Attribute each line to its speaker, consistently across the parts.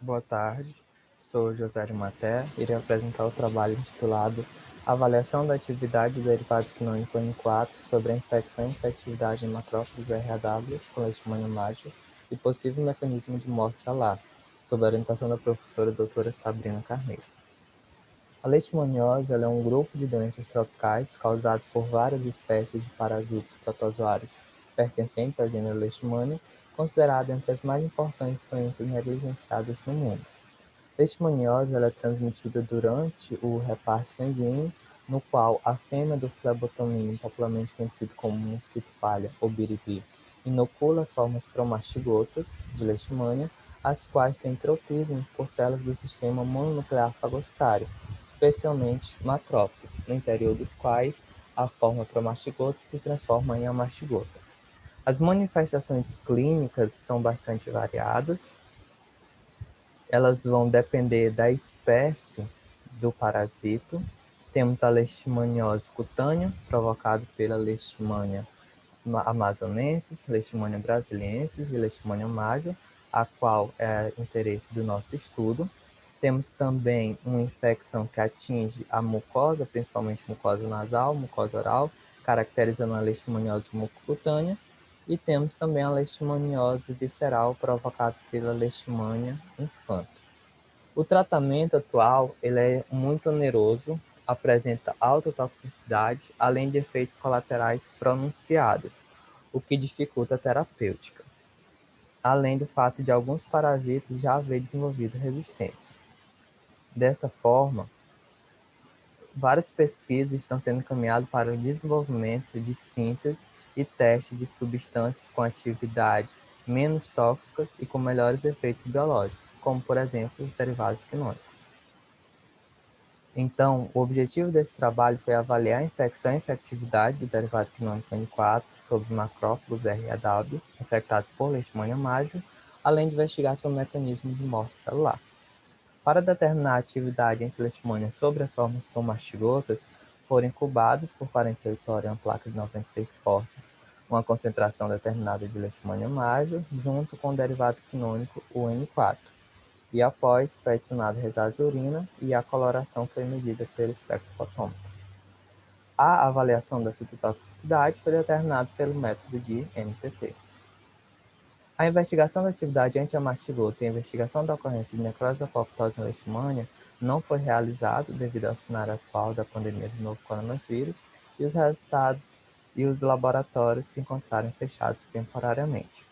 Speaker 1: Boa tarde, sou José de Maté, irei apresentar o trabalho intitulado Avaliação da atividade do derivado quinônico N4 sobre a infecção e infectividade em macrófagos RAW com leishmania mágica e possível mecanismo de morte celular, sob a orientação da professora doutora Sabrina Carneiro. A leishmaniose é um grupo de doenças tropicais causadas por várias espécies de parasitos protozoários pertencentes ao gênero Leishmania, considerada entre as mais importantes doenças negligenciadas no mundo. Leishmaniose é transmitida durante o reparto sanguíneo, no qual a fêmea do flebotomínio, popularmente conhecido como mosquito palha ou birigui, inocula as formas promastigotas de Leishmania, as quais têm tropismo por células do sistema mononuclear fagocitário, especialmente macrófagos, no interior dos quais a forma promastigota se transforma em amastigota. As manifestações clínicas são bastante variadas. Elas vão depender da espécie do parasito. Temos a leishmaniose cutânea, provocada pela Leishmania amazonensis, Leishmania brasiliensis e Leishmania mágica, a qual é interesse do nosso estudo. Temos também uma infecção que atinge a mucosa, principalmente mucosa nasal, mucosa oral, caracterizando a leishmaniose mucocutânea. E temos também a leishmaniose visceral provocada pela Leishmania infanto. O tratamento atual ele é muito oneroso, apresenta alta toxicidade, além de efeitos colaterais pronunciados, o que dificulta a terapêutica, além do fato de alguns parasitas já haver desenvolvido resistência. Dessa forma, várias pesquisas estão sendo encaminhadas para o desenvolvimento de síntese e teste de substâncias com atividade menos tóxicas e com melhores efeitos biológicos, como, por exemplo, os derivados quinônicos. Então, o objetivo desse trabalho foi avaliar a infecção e infectividade do derivado quinônico N4 sobre macrófagos RAW infectados por Leishmania mágica, além de investigar seu mecanismo de morte celular. Para determinar a atividade anti-leishmania sobre as formas promastigotas, foram incubados por 48 horas em uma placa de 96 Celsius, uma concentração determinada de Leishmania mágica, junto com o derivado quinônico, o N4. E após foi adicionado resás urina e a coloração foi medida pelo espectrofotômetro. A avaliação da citotoxicidade foi determinada pelo método de MTT. A investigação da atividade anti-amastigota e a investigação da ocorrência de necrose apoptose em leishmania não foi realizada devido ao cenário atual da pandemia do novo coronavírus e os resultados e os laboratórios se encontraram fechados temporariamente.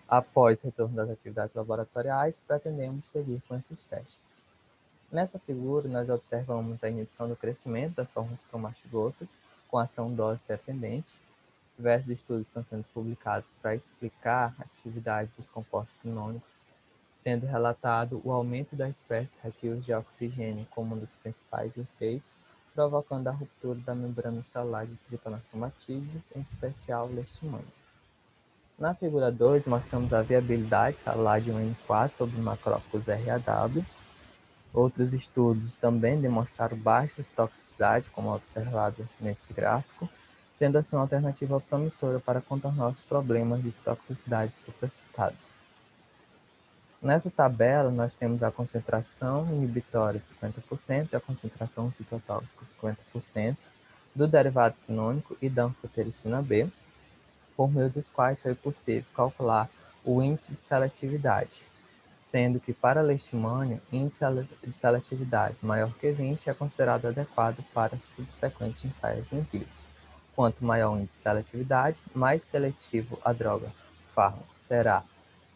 Speaker 1: Após o retorno das atividades laboratoriais, pretendemos seguir com esses testes. Nessa figura, nós observamos a inibição do crescimento das formas promastigotas com ação dose dependente. Diversos estudos estão sendo publicados para explicar a atividade dos compostos quinônicos, sendo relatado o aumento da espécie reativos de oxigênio como um dos principais efeitos, provocando a ruptura da membrana celular de tripanosomatídeos, em especial leishmania. Na figura 2, mostramos a viabilidade celular de um N4 sobre macrófagos RAW. Outros estudos também demonstraram baixa toxicidade, como observado nesse gráfico, sendo assim uma alternativa promissora para contornar os problemas de toxicidade supracitados. Nessa tabela, nós temos a concentração inibitória de 50% e a concentração citotóxica de 50% do derivado quinônico e da anfotericina B, por meio dos quais foi possível calcular o índice de seletividade, sendo que para a leishmania, índice de seletividade maior que 20 é considerado adequado para subsequentes ensaios em vírus. Quanto maior o índice de seletividade, mais seletivo a droga fármaco será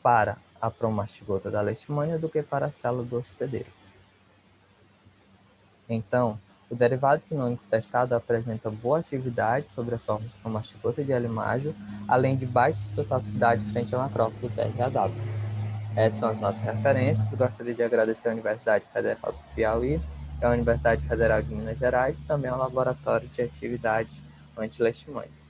Speaker 1: para a promastigota da leishmania do que para a célula do hospedeiro. Então, o derivado quinônico testado apresenta boa atividade sobre as formas promastigota de L-mágio, além de baixa citotoxicidade frente a macrófagos RAW. Essas são as nossas referências. Gostaria de agradecer à Universidade Federal do Piauí, à Universidade Federal de Minas Gerais, também ao Laboratório de Atividade Anti-Leishmania.